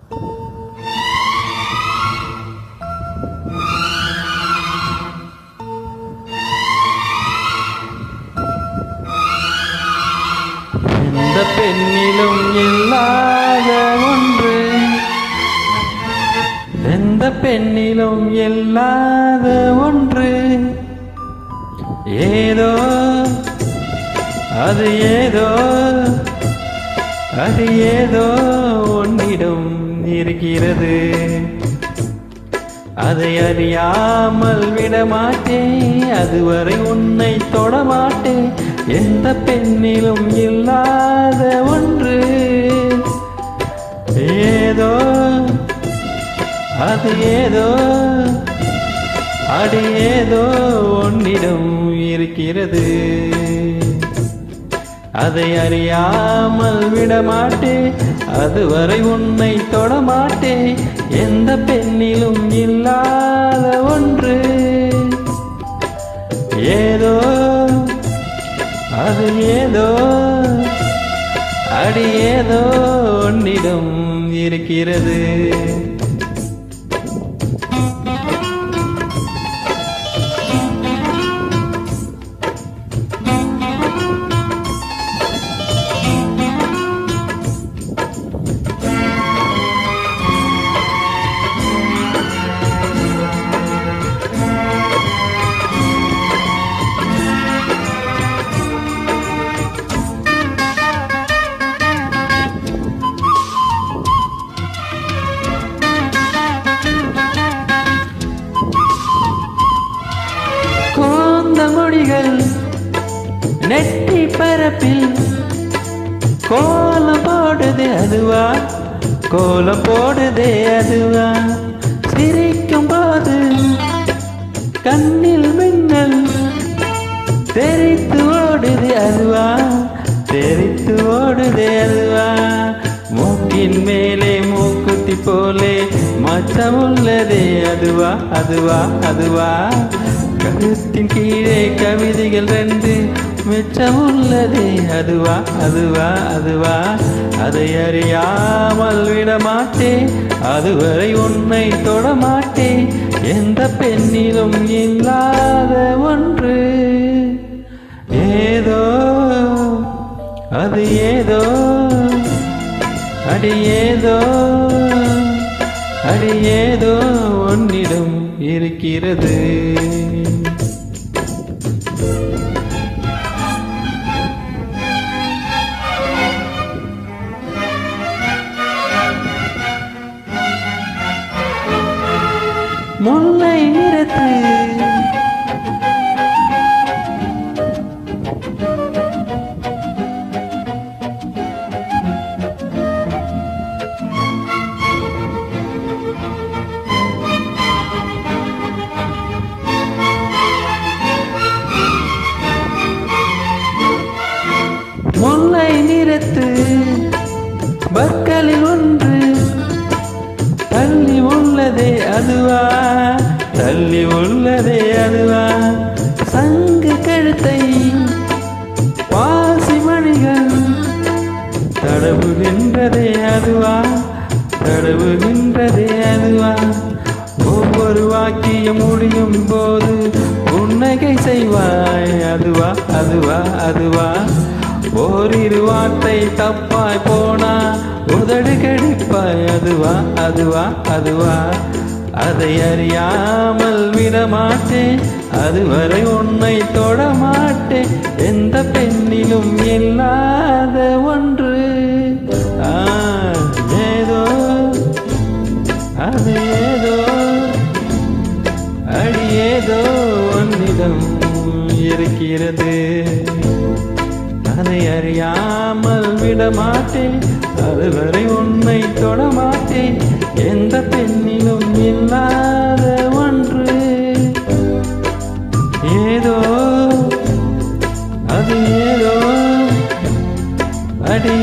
எந்த பெண்ணிலும் இல்லாத ஒன்று, எந்த பெண்ணிலும் இல்லாத ஒன்று, ஏதோ அது ஏதோ அது ஏதோ உன்னிடம் இருக்கிறது. அதை அறியாமல் விடமாட்டேன், அதுவரை உன்னை தொடமாட்டேன். எந்த பெண்ணிலும் இல்லாத ஒன்று, ஏதோ அது ஏதோ அது ஏதோ உன்னிடம் இருக்கிறது. அதை அறியாமல் விடமாட்டேன், அதுவரை உன்னை தொடமாட்டேன். எந்த பெண்ணிலும் இல்லாத ஒன்று, ஏதோ அது ஏதோ அது ஏதோ உன்னிடம் இருக்கிறது. மொழிகள் நெற்றி பரப்பில் கோலம் போடுதே அதுவா, கோலம் போடுதே அதுவா. சிரிக்கும் போது கண்ணில் மின்னல் தெரித்து ஓடுதே அதுவா, தெரித்து ஓடுதே அதுவா. மூக்கின் மேலே மூக்குத்தி போலே மச்சம் உள்ளதே அதுவா, அதுவா அதுவா. கருத்தின் கீழே கவிதைகள் ரெண்டு மிச்சம் உள்ளதே அதுவா, அதுவா அதுவா. அதை அறியாமல் விடமாட்டேன், அதுவரை உன்னை தொடமாட்டேன். எந்த பெண்ணிலும் இல்லாத ஒன்று, ஏதோ அது ஏதோ அது ஏதோ அது ஏதோ உன்னிடம் இருக்கிறது. முல்லை நிறத்து முல்லை நிறத்து பற்களில் ஒன்று தள்ளி உள்ளதே அதுவா, தள்ளி உள்ளதே அதுவா. சங்கு கழுத்தை பாசி மணிகள் தடவுகின்றதே அதுவா, தடவுகின்றதே அதுவா. ஒவ்வொரு வாக்கியம் முடியும் போது புன்னகை செய்வாய் அதுவா, அதுவா அதுவா. ஓரிரு வார்த்தை தப்பாய் போனா உதடு கடிப்பாய் அதுவா, அதுவா அதுவா. அதை அறியாமல் விடமாட்டேன், அதுவரை உன்னை தொடமாட்டேன். எந்த பெண்ணிலும் இல்லாத ஒன்று, ஏதோ அது ஏதோ அடி ஏதோ உன்னிடம் இருக்கிறது. அதை அறியாமல் விடமாட்டேன், அதுவரை உன்னை தொடமாட்டேன். எந்த பெண்ணிலும் இல்லாத ஒன்று, ஏதோ அது ஏதோ அது